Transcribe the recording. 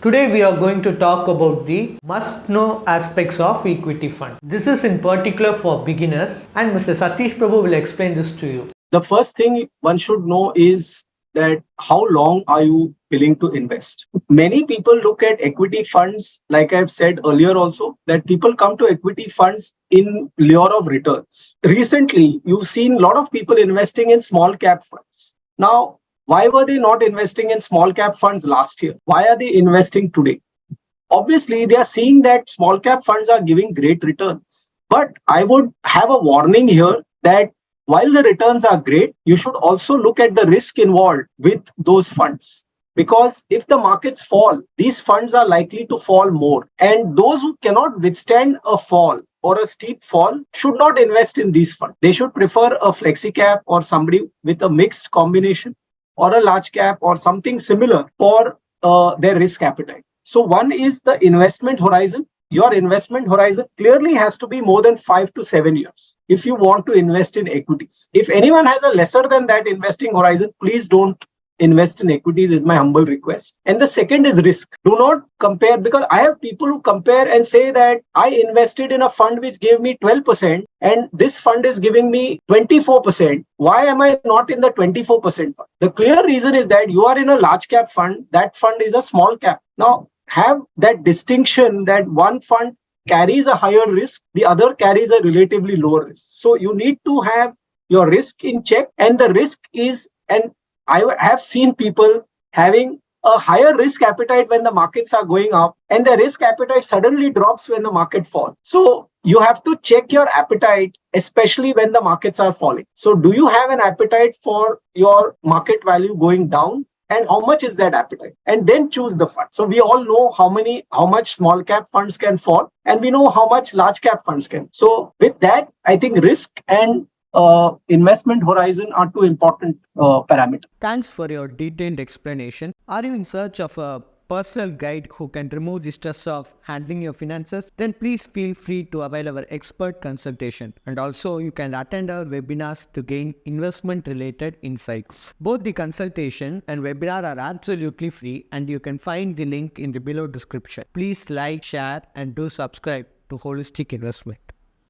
Today we are going to talk about the must-know aspects of equity fund. This is in particular for beginners and Mr. Satish Prabhu will explain this to you. The first thing one should know is that how long are you willing to invest? Many people look at equity funds, like I've said earlier also, that people come to equity funds in lure of returns. Recently, you've seen a lot of people investing in small cap funds. Now, why were they not investing in small cap funds last year? Why are they investing today? Obviously, they are seeing that small cap funds are giving great returns. But I would have a warning here that while the returns are great, you should also look at the risk involved with those funds. Because if the markets fall, these funds are likely to fall more. And those who cannot withstand a fall or a steep fall should not invest in these funds. They should prefer a flexi cap or somebody with a mixed combination or a large cap or something similar for their risk appetite. So one is the investment horizon. Your investment horizon clearly has to be more than 5 to 7 years if you want to invest in equities. If anyone has a lesser than that investing horizon, please don't invest in equities is my humble request. And the second is risk. Do not compare, because I have people who compare and say that I invested in a fund which gave me 12% and this fund is giving me 24%. Why am I not in the 24% fund? The clear reason is that you are in a large cap fund. That fund is a small cap. Now, have that distinction that one fund carries a higher risk, the other carries a relatively lower risk. So you need to have your risk in check, and the risk is, and I have seen people having a higher risk appetite when the markets are going up, and the risk appetite suddenly drops when the market falls. So you have to check your appetite, especially when the markets are falling. So do you have an appetite for your market value going down? And how much is that appetite? And then choose the fund. So we all know how much small cap funds can fall, and we know how much large cap funds can. So with that, I think risk and investment horizon are two important parameters. Thanks for your detailed explanation. Are you in search of a personal guide who can remove the stress of handling your finances? Then please feel free to avail our expert consultation. And also you can attend our webinars to gain investment related insights. Both the consultation and webinar are absolutely free and you can find the link in the below description. Please like, share and do subscribe to Holistic Investment.